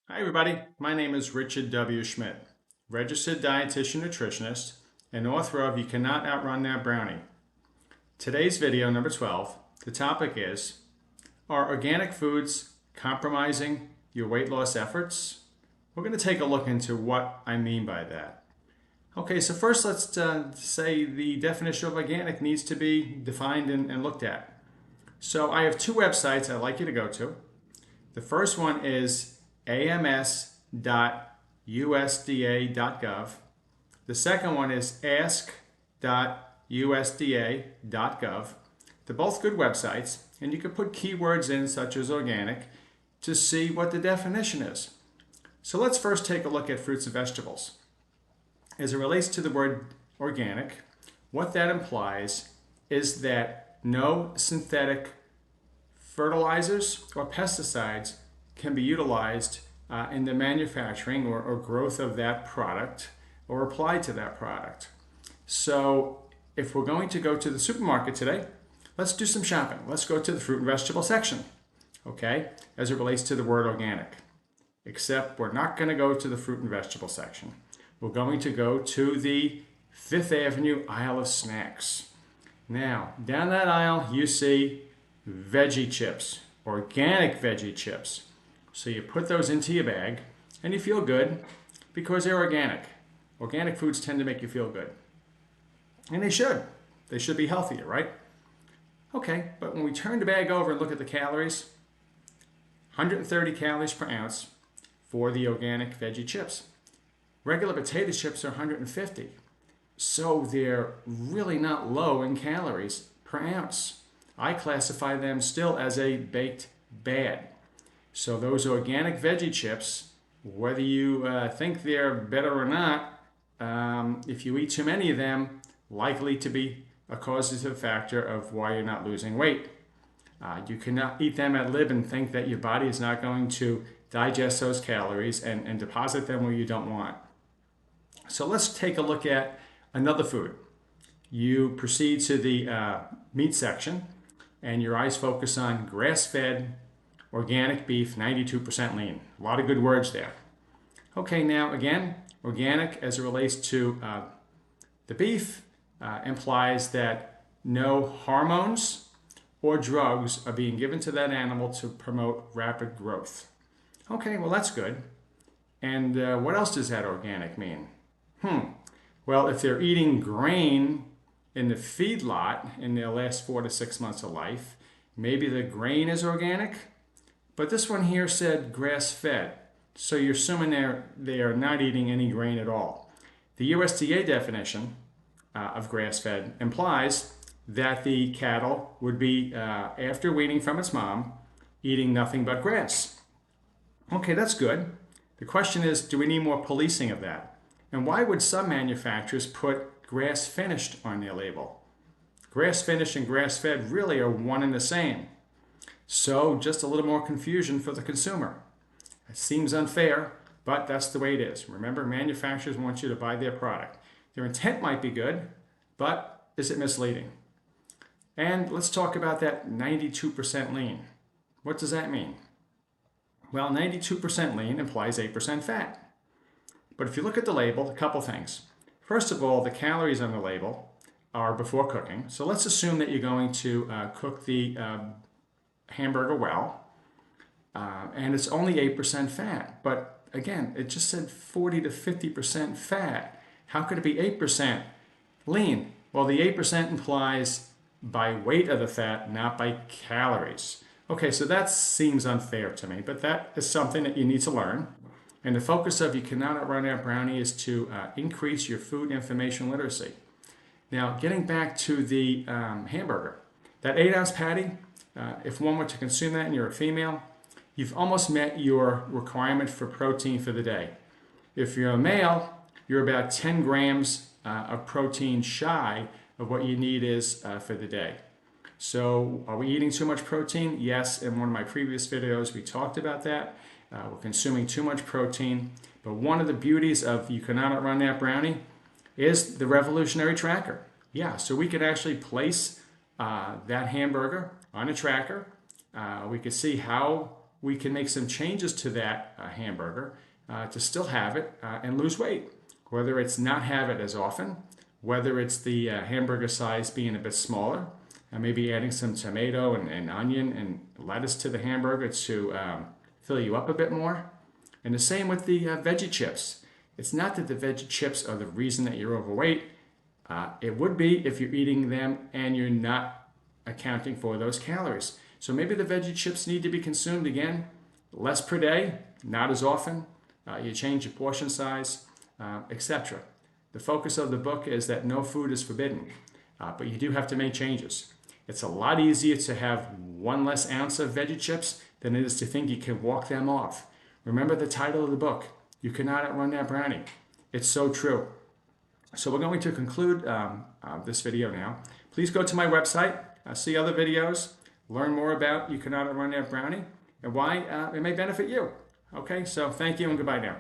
Hi everybody, my name is Richard W. Schmidt, registered dietitian nutritionist and author of You Cannot Outrun That Brownie. Today's video number 12, the topic is, are organic foods compromising your weight loss efforts? We're going to take a look into what I mean by that. Okay, so first let's say the definition of organic needs to be defined and looked at. So I have two websites I'd like you to go to. The first one is ams.usda.gov. The second one is ask.usda.gov. They're both good websites, and you can put keywords in such as organic to see what the definition is. So let's first take a look at fruits and vegetables. As it relates to the word organic, what that implies is that no synthetic fertilizers or pesticides can be utilized in the manufacturing or growth of that product or applied to that product. So if we're going to go to the supermarket today, let's do some shopping. Let's go to the fruit and vegetable section, okay, as it relates to the word organic. Except we're not going to go to the fruit and vegetable section. We're going to go to the Fifth Avenue aisle of snacks. Now, down that aisle, you see veggie chips, organic veggie chips. So you put those into your bag and you feel good because they're organic. Organic foods tend to make you feel good. And they should. They should be healthier, right? Okay, but when we turn the bag over and look at the calories, 130 calories per ounce for the organic veggie chips. Regular potato chips are 150. So they're really not low in calories per ounce. I classify them still as a baked bad. So those organic veggie chips, whether you think they're better or not, if you eat too many of them, likely to be a causative factor of why you're not losing weight. You cannot eat them ad lib and think that your body is not going to digest those calories and deposit them where you don't want. So let's take a look at another food. You proceed to the meat section and your eyes focus on grass-fed organic beef, 92% lean. A lot of good words there. Okay, now again, organic as it relates to the beef implies that no hormones or drugs are being given to that animal to promote rapid growth. Okay, well that's good. And what else does that organic mean? Well, if they're eating grain in the feedlot in their last 4 to 6 months of life, maybe the grain is organic. But this one here said grass-fed, so you're assuming they are not eating any grain at all. The USDA definition of grass-fed implies that the cattle would be, after weaning from its mom, eating nothing but grass. Okay, that's good. The question is, do we need more policing of that? And why would some manufacturers put grass-finished on their label? Grass-finished and grass-fed really are one and the same. So just a little more confusion for the consumer. It seems unfair, but that's the way it is. Remember, manufacturers want you to buy their product. Their intent might be good, but is it misleading? And let's talk about that 92% lean. What does that mean? Well, 92% lean implies 8% fat. But if you look at the label, a couple things. First of all, the calories on the label are before cooking. So let's assume that you're going to cook the hamburger well, and it's only 8% fat. But again, it just said 40 to 50% fat. How could it be 8% lean? Well, the 8% implies by weight of the fat, not by calories. Okay, so that seems unfair to me, but that is something that you need to learn. And the focus of You Cannot Outrun That Brownie is to increase your food information literacy. Now, getting back to the hamburger, that 8-ounce patty, if one were to consume that and you're a female, you've almost met your requirement for protein for the day. If you're a male, you're about 10 grams of protein shy of what you need is for the day. So are we eating too much protein? Yes, in one of my previous videos we talked about that. We're consuming too much protein. But one of the beauties of You Cannot Outrun That Brownie is the revolutionary tracker. Yeah, so we could actually place that hamburger on a tracker. We could see how we can make some changes to that hamburger to still have it and lose weight. Whether it's not have it as often, whether it's the hamburger size being a bit smaller, and maybe adding some tomato and onion and lettuce to the hamburger to fill you up a bit more. And the same with the veggie chips. It's not that the veggie chips are the reason that you're overweight. It would be if you're eating them and you're not accounting for those calories. So maybe the veggie chips need to be consumed again, less per day, not as often. You change your portion size, etc. The focus of the book is that no food is forbidden, but you do have to make changes. It's a lot easier to have one less ounce of veggie chips than it is to think you can walk them off. Remember the title of the book, You Cannot Outrun That Brownie. It's so true. So we're going to conclude this video now. Please go to my website, see other videos, learn more about You Cannot Outrun That Brownie and why it may benefit you. Okay, so thank you and goodbye now.